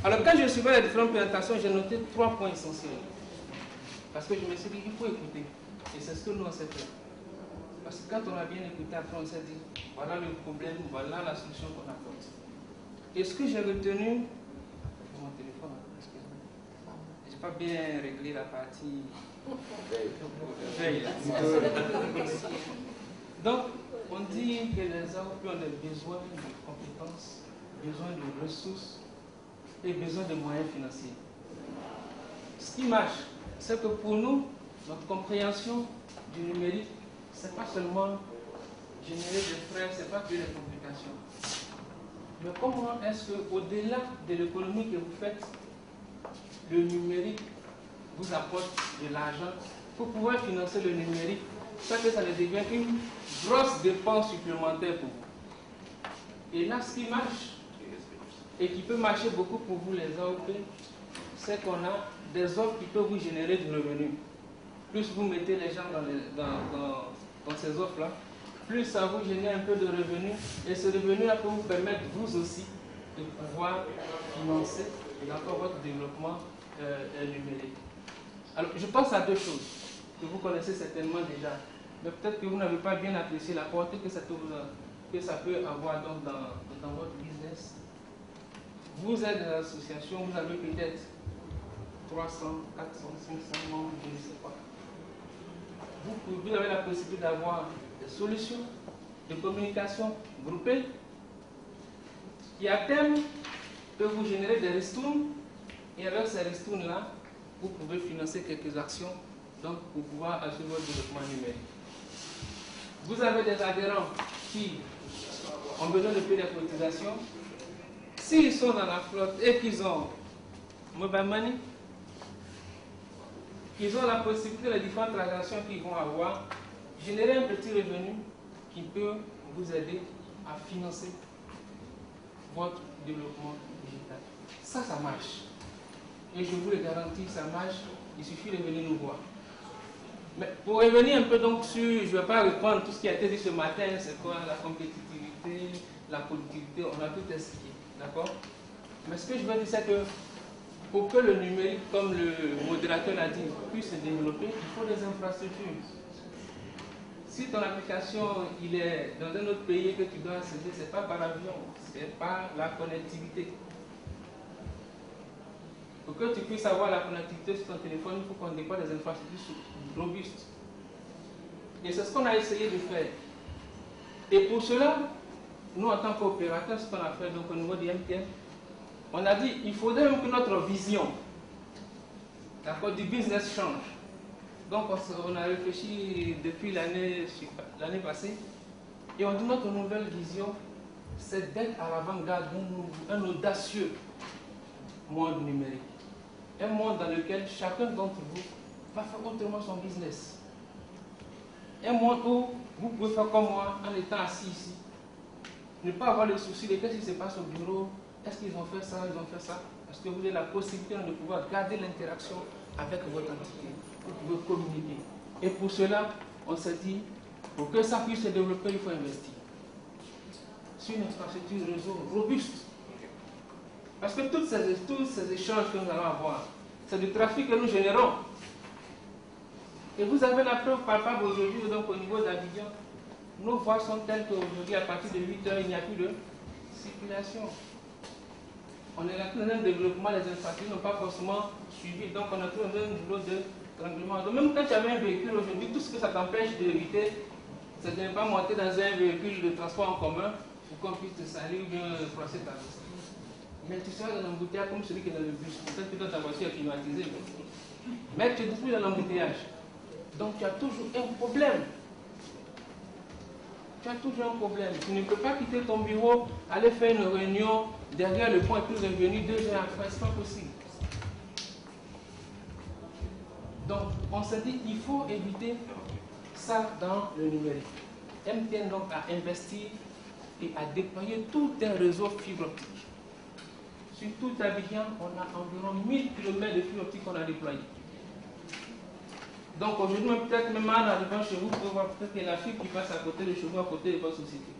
Alors quand je suivais les différentes présentations, j'ai noté 3 points essentiels. Parce que je me suis dit, il faut écouter. Et c'est ce que nous on s'est fait. Parce que quand on a bien écouté, après on s'est dit, voilà le problème, voilà la solution qu'on apporte. Et ce que j'ai retenu, mon téléphone, excusez-moi, je n'ai pas bien réglé la partie veille. Donc, on dit que les AOP ont des besoins de compétences, besoin de ressources et besoin de moyens financiers. Ce qui marche, c'est que pour nous, notre compréhension du numérique, ce n'est pas seulement générer des frais, ce n'est pas que des complications. Mais comment est-ce qu'au-delà de l'économie que vous faites, le numérique vous apporte de l'argent pour pouvoir financer le numérique, sans que ça ne devienne une grosse dépense supplémentaire pour vous. Et là, ce qui marche, et qui peut marcher beaucoup pour vous les AOP, c'est qu'on a des offres qui peuvent vous générer du revenu. Plus vous mettez les gens dans ces offres-là, plus ça vous génère un peu de revenus, et ce revenu-là peut vous permettre, vous aussi, de pouvoir financer encore votre développement numérique. Alors, je pense à deux choses que vous connaissez certainement déjà, mais peut-être que vous n'avez pas bien apprécié la portée que ça peut avoir donc dans votre business. Vous êtes dans l'association, vous avez peut-être 300, 400, 500 membres, je ne sais pas. Vous avez la possibilité d'avoir des solutions de communication groupées qui, à terme, peuvent vous générer des ristournes, et avec ces ristournes-là, vous pouvez financer quelques actions donc, pour pouvoir assurer votre développement numérique. Vous avez des adhérents qui ont besoin de payer des cotisations. S'ils sont dans la flotte et qu'ils ont mobile money, qu'ils ont la possibilité, les différentes transactions qu'ils vont avoir, générer un petit revenu qui peut vous aider à financer votre développement digital. Ça marche. Et je vous le garantis, ça marche. Il suffit de venir nous voir. Mais pour revenir un peu donc sur, je ne vais pas reprendre tout ce qui a été dit ce matin, c'est quoi la compétitivité, la productivité, on a tout expliqué. D'accord? Mais ce que je veux dire, c'est que pour que le numérique, comme le modérateur l'a dit, puisse se développer, il faut des infrastructures. Si ton application il est dans un autre pays que tu dois accéder, ce n'est pas par avion, c'est par la connectivité. Pour que tu puisses avoir la connectivité sur ton téléphone, il faut qu'on déploie des infrastructures robustes. Et c'est ce qu'on a essayé de faire. Et pour cela, nous en tant qu'opérateurs, ce qu'on a fait donc, au niveau du MTN, on a dit qu'il faudrait même que notre vision du business change. Donc on a réfléchi depuis l'année passée et on dit notre nouvelle vision, c'est d'être à l'avant-garde d'un audacieux monde numérique. Un monde dans lequel chacun d'entre vous va faire autrement son business. Un monde où vous pouvez faire comme moi en étant assis ici. Ne pas avoir le souci de qu'est-ce qui se passe au bureau, est-ce qu'ils ont fait ça, ils ont fait ça. Parce que vous avez la possibilité de pouvoir garder l'interaction avec votre entité. Vous pouvez communiquer. Et pour cela, on s'est dit, pour que ça puisse se développer, il faut investir sur une infrastructure réseau robuste. Parce que tous ces échanges que nous allons avoir, c'est du trafic que nous générons. Et vous avez la preuve palpable aujourd'hui, donc au niveau d'Abidjan, nos voies sont telles qu'aujourd'hui, à partir de 8 heures, il n'y a plus de circulation. On est là dans un développement, les infrastructures n'ont pas forcément suivi, donc on a tout un niveau de tremblement. Donc même quand tu avais un véhicule aujourd'hui, tout ce que ça t'empêche d'éviter, c'est de ne pas monter dans un véhicule de transport en commun pour qu'on puisse te salir ou bien froisser ta veste. Mais tu seras dans l'embouteillage comme celui qui est dans le bus. Peut-être que ta voiture est climatisée. Mais tu es plus dans l'embouteillage. Donc tu as toujours un problème. Tu as toujours un problème. Tu ne peux pas quitter ton bureau, aller faire une réunion derrière le pont et puis revenir 2 heures après. Ce n'est pas possible. Donc on s'est dit qu'il faut éviter ça dans le numérique. MTN donc a investi et a déployé tout un réseau fibre optique. Sur tout Abidjan, on a environ 1000 km de fibre optique qu'on a déployé. Donc aujourd'hui, peut-être même en arrivant chez vous, vous pouvez voir peut-être que la fibre qui passe à côté de chez vous, à côté de votre société.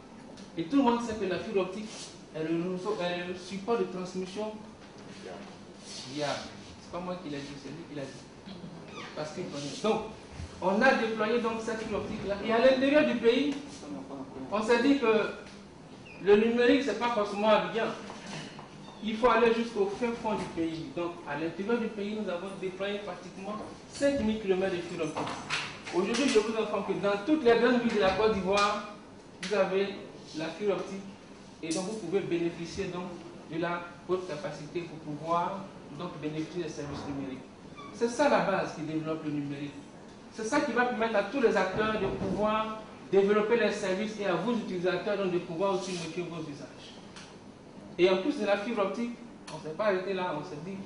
Et tout le monde sait que la fibre optique est le support de transmission viable. C'est pas moi qui l'ai dit, c'est lui qui l'a dit. Parce qu'il connaît. Donc, on a déployé donc cette fibre optique-là. Et à l'intérieur du pays, on s'est dit que le numérique, ce n'est pas forcément Abidjan. Il faut aller jusqu'au fin fond du pays. Donc, à l'intérieur du pays, nous avons déployé pratiquement 5000 km de fibre optique. Aujourd'hui, je vous informe que dans toutes les grandes villes de la Côte d'Ivoire, vous avez la fibre optique et donc vous pouvez bénéficier donc de la haute capacité pour pouvoir donc bénéficier des services numériques. C'est ça la base qui développe le numérique. C'est ça qui va permettre à tous les acteurs de pouvoir développer les services et à vos utilisateurs donc de pouvoir aussi motiver vos usages. Et en plus de la fibre optique, on ne s'est pas arrêté là, on s'est dit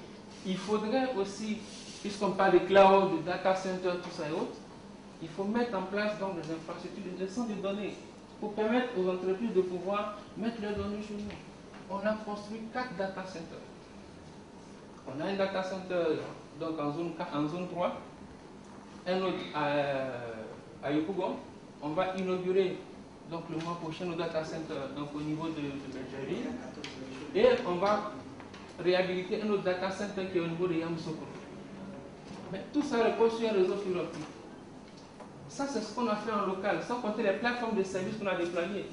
il faudrait aussi, puisqu'on parle de cloud, de data center, tout ça et autres, il faut mettre en place donc des infrastructures de gestion des données pour permettre aux entreprises de pouvoir mettre leurs données chez nous. On a construit 4 data centers. On a un data center donc en zone 3, un autre à Yopougon. On va inaugurer donc le mois prochain nos data centers donc au niveau de Bergerie. Et on va réhabiliter un autre data center qui est au niveau de Yamoussoukro. Mais tout ça repose sur un réseau fibre optique. Ça, c'est ce qu'on a fait en local, sans compter les plateformes de services qu'on a déployées.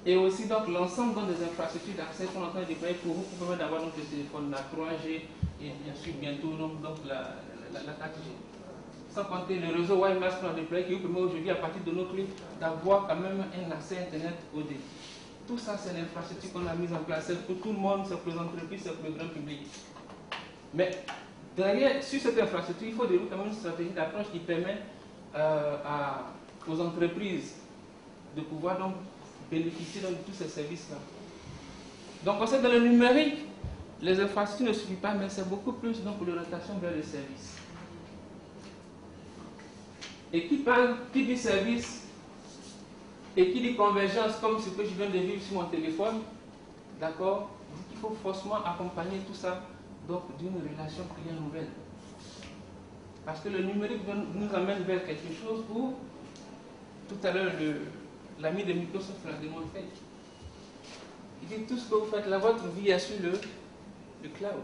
Et aussi donc l'ensemble des infrastructures d'accès qu'on est en train de déployer pour vous, pour permettre d'avoir donc le téléphone, la 3G et bien sûr bientôt donc la 4G. Sans compter le réseau WiMAX qu'on a déployé qui vous permet aujourd'hui à partir de nos clés d'avoir quand même un accès Internet haut débit. Tout ça, c'est l'infrastructure qu'on a mise en place. C'est pour tout le monde, c'est pour les entreprises, c'est pour le grand public. Mais derrière, sur cette infrastructure, il faut développer quand même une stratégie d'approche qui permet aux entreprises de pouvoir donc bénéficier donc de tous ces services-là. Donc, on sait que dans le numérique, les infrastructures ne suffisent pas, mais c'est beaucoup plus donc l'orientation vers les services. Et qui dit service et qui dit convergence, comme ce que je viens de vivre sur mon téléphone, d'accord, dit qu'il faut forcément accompagner tout ça donc d'une relation client nouvelle. Parce que le numérique nous amène vers quelque chose où, tout à l'heure, l'ami de Microsoft l'a démontré. Il dit tout ce que vous faites là, votre vie est sur le cloud.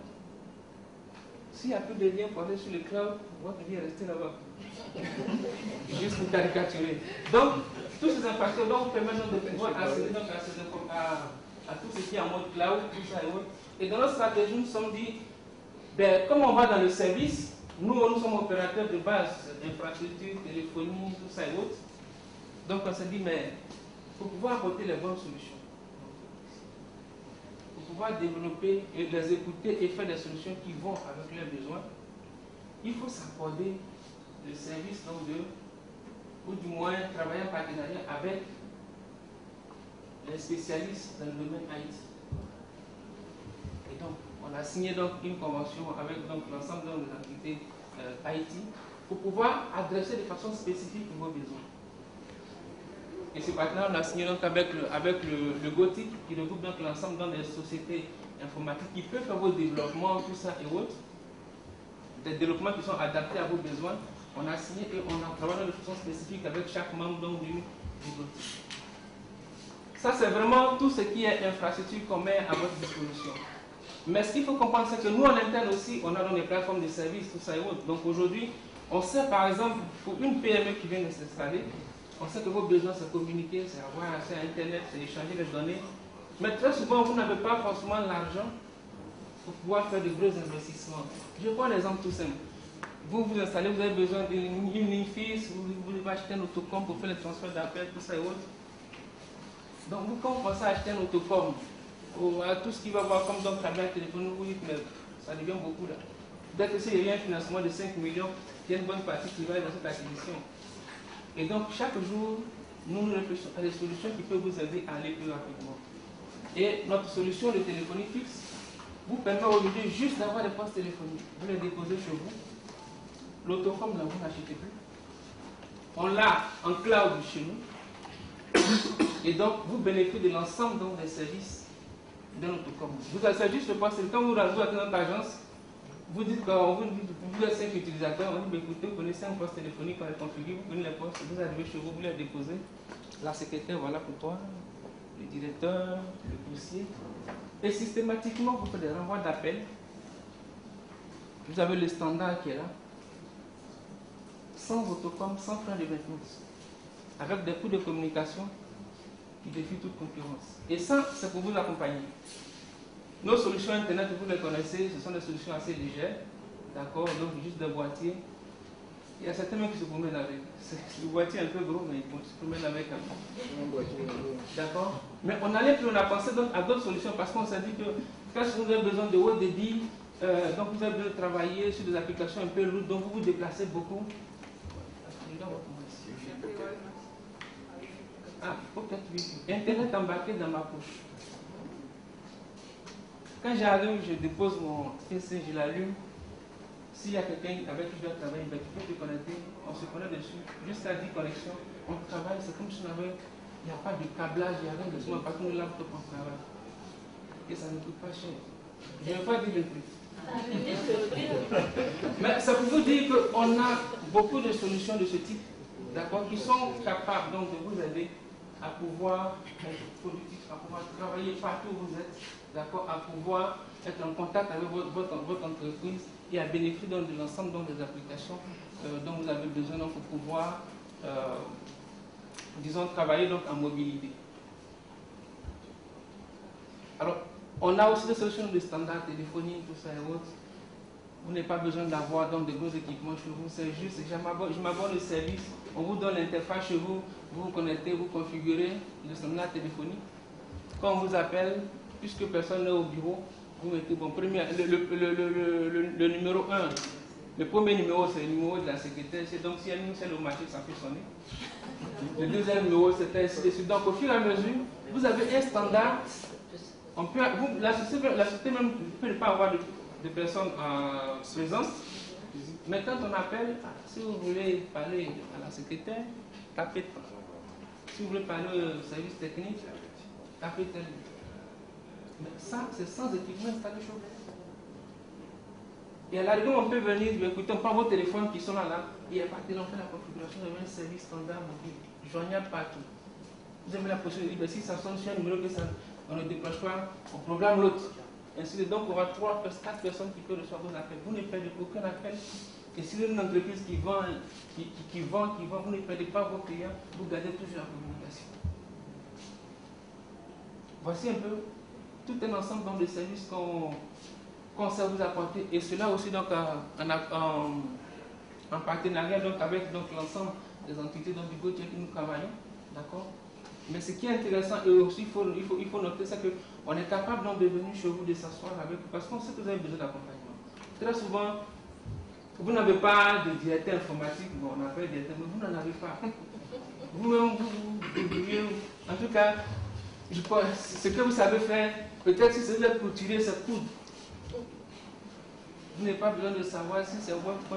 S'il n'y a plus de lien pour aller sur le cloud, votre vie est restée là-bas. Juste pour caricaturer. Donc, toutes ces infrastructures permettent de pouvoir accéder à tout ce qui est en mode cloud, tout ça et autres. Et dans notre stratégie, nous nous sommes dit, ben, comme on va dans le service, nous sommes opérateurs de base, infrastructure, téléphonie, tout ça et autres. Donc on s'est dit, mais pour pouvoir apporter les bonnes solutions, pour pouvoir développer et les écouter et faire des solutions qui vont avec leurs besoins, il faut s'accorder le service donc ou du moins travailler en partenariat avec les spécialistes dans le domaine IT. Et donc, on a signé donc une convention avec l'ensemble des entités IT pour pouvoir adresser de façon spécifique vos besoins. Et ce partenariat, on a signé donc avec le GOTIC qui regroupe donc l'ensemble des sociétés informatiques qui peuvent faire vos développements, tout ça et autres. Des développements qui sont adaptés à vos besoins. On a signé et on a travaillé de façon spécifique avec chaque membre donc, du GOTIC. Ça, c'est vraiment tout ce qui est infrastructure qu'on met à votre disposition. Mais ce qu'il faut comprendre, c'est que nous, en interne aussi, on a dans les plateformes de services, tout ça et autres. Donc aujourd'hui, on sait par exemple, pour une PME qui vient de s'installer, on sait que vos besoins, c'est communiquer, c'est avoir accès à Internet, c'est échanger les données. Mais très souvent, vous n'avez pas forcément l'argent pour pouvoir faire de gros investissements. Je prends un exemple tout simple. Vous vous installez, vous avez besoin d'une ligne fixe, vous devez acheter un autocom pour faire les transferts d'appels, tout ça et autres. Donc vous, quand vous pensez à acheter un autocom, ou à tout ce qui va avoir comme donc caméra téléphonique, vous dites, mais ça devient beaucoup là. Dès que s'il y a un financement de 5 millions, il y a une bonne partie qui va aller dans cette acquisition. Et donc chaque jour, nous réfléchissons à des solutions qui peuvent vous aider à aller plus rapidement. Et notre solution de téléphonie fixe vous permet aujourd'hui juste d'avoir des postes téléphoniques. Vous les déposez chez vous. L'autocom, là, vous n'achetez plus. On l'a en cloud chez nous. Et donc, vous bénéficiez de l'ensemble des services de l'autocom. Vous avez juste le poste. Quand vous rentrez dans notre agence, vous dites vous êtes 5 utilisateurs, on dit écoutez, vous connaissez un poste téléphonique, on les configure, vous prenez les postes, vous arrivez chez vous, vous les déposez. La secrétaire, voilà pour toi, le directeur, le dossier. Et systématiquement, vous faites des renvois d'appels Vous avez le standard qui est là, sans autocom, sans frein de maintenance, avec des coûts de communication qui défient toute concurrence. Et ça, c'est pour vous accompagner. Nos solutions Internet, vous les connaissez, ce sont des solutions assez légères, d'accord, donc juste des boîtiers. Il y a certains même qui se promènent avec. Le boîtier est un peu gros, mais ils se promènent avec un boîtier. D'accord. Mais on allait plus, on a pensé donc à d'autres solutions parce qu'on s'est dit que quand vous avez besoin de haut débit, donc vous avez besoin de travailler sur des applications un peu lourdes, donc vous vous déplacez beaucoup. Ah, peut-être oui. Internet embarqué dans ma poche. Quand j'arrive, je dépose mon PC, je l'allume. S'il y a quelqu'un avec qui je dois travailler, ben, tu peux te connecter, on se connecte dessus, jusqu'à 10 connexions, on travaille, c'est comme si on avait, il n'y a pas de câblage, il n'y a rien de tout, parce que nous laptop on travaille. Et ça ne coûte pas cher. Je ne vais pas dire le prix. Mais ça peut vous dire qu'on a beaucoup de solutions de ce type, d'accord, qui sont capables donc de vous aider à pouvoir être productif, à pouvoir travailler partout où vous êtes, d'accord, à pouvoir être en contact avec votre entreprise et à bénéficier donc de l'ensemble des applications dont vous avez besoin donc, pour pouvoir, disons, travailler donc en mobilité. Alors, on a aussi des solutions de standard téléphonique, tout ça et autres. Vous n'avez pas besoin d'avoir donc de gros équipements chez vous, c'est juste, je m'abonne au service, on vous donne l'interface chez vous, vous vous connectez, vous configurez le standard téléphonique. Quand on vous appelle, puisque personne n'est au bureau, vous mettez bon, le numéro 1. Le premier numéro, c'est le numéro de la secrétaire. Donc, si elle nous sert au marché, ça peut sonner. Le deuxième numéro, c'est ainsi de suite. Donc, au fur et à mesure, vous avez un standard. La société même ne peut pas avoir de personnes en présence. Mais quand on appelle, si vous voulez parler à la secrétaire, tapez tel. Si vous voulez parler au service technique, tapez tel. Mais ça, c'est sans équipement installé chez vous. Et à la rigueur, on peut venir, écoutez, on prend vos téléphones qui sont là, et à partir de là, on fait la configuration de un service standard mobile, joignable partout. Vous avez la possibilité de dire, si ça sonne sur un numéro que ça, on ne décroche pas, on programme l'autre. Ainsi de suite. Donc, on aura 4 personnes qui peuvent recevoir vos appels. Vous ne perdez aucun appel. Et si vous êtes une entreprise qui vend, vous ne perdez pas vos clients, vous gardez toujours la communication. Voici un peu tout un ensemble de services qu'on sait vous apporter, et cela aussi donc en partenariat donc avec l'ensemble des entités donc, du GoTech que nous travaillons, d'accord. Mais ce qui est intéressant et aussi il faut noter, c'est qu'on est capable donc de venir chez vous, de s'asseoir avec vous, parce qu'on sait que vous avez besoin d'accompagnement. Très souvent, vous n'avez pas de directeur informatique, bon, on appelle directeur, mais vous n'en avez pas. Vous-même, vous, en tout cas, je pense, ce que vous savez faire, peut-être si c'est pour tirer ce coude. Vous n'avez pas besoin de savoir si c'est Web.2 ou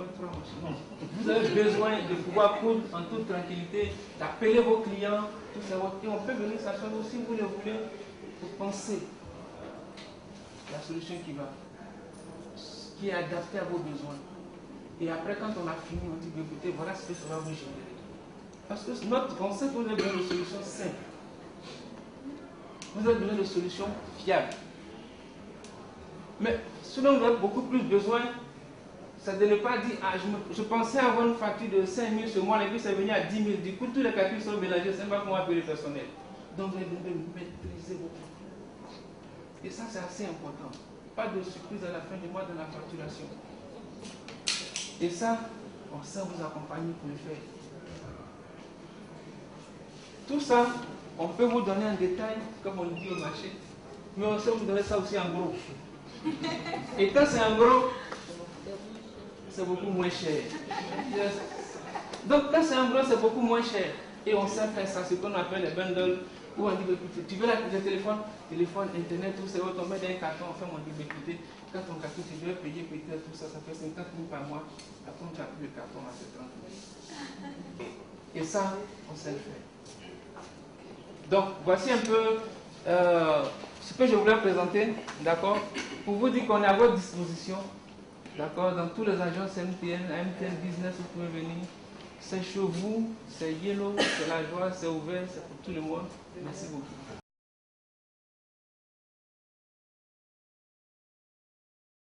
Web.3. Vous avez besoin de pouvoir coudre en toute tranquillité, d'appeler vos clients, tout ça. Et on peut venir s'asseoir si vous le voulez, pour penser la solution qui est adaptée à vos besoins. Et après, quand on a fini, on dit, écoutez, voilà ce que ça va vous générer. Parce que notre concept, vous avez besoin de solutions simples. Vous avez besoin de solutions fiables. Mais ce dont vous avez beaucoup plus besoin, c'est de ne pas dire, ah, je pensais avoir une facture de 5 000 ce mois, et puis c'est venu à 10 000. Du coup, tous les calculs sont mélangés, c'est pas comment appeler le personnel. Donc, vous avez besoin de maîtriser vos coûts. Et ça, c'est assez important. Pas de surprise à la fin du mois de la facturation. Et ça, on sait vous accompagner pour le faire. Tout ça, on peut vous donner en détail, comme on le dit au marché, mais on sait vous donner ça aussi en gros. Et quand c'est en gros, c'est beaucoup moins cher. Donc quand c'est en gros, c'est beaucoup moins cher. Et on sait faire ça, ce qu'on appelle les bundles, où on dit, tu veux le téléphone, internet, tout ça, on met dans un carton, on fait, on dit, écoutez, quand ton carton, tu dois payer peut-être tout ça, ça fait 50 000 par mois, après tu as pris le carton à 30 000. Et ça, on sait le faire. Donc, voici un peu ce que je voulais présenter, d'accord, pour vous dire qu'on est à votre disposition, d'accord, dans tous les agences MTN, MTN Business, vous pouvez venir. C'est chez vous, c'est yellow, c'est la joie, c'est ouvert, c'est pour tout le monde. Merci beaucoup.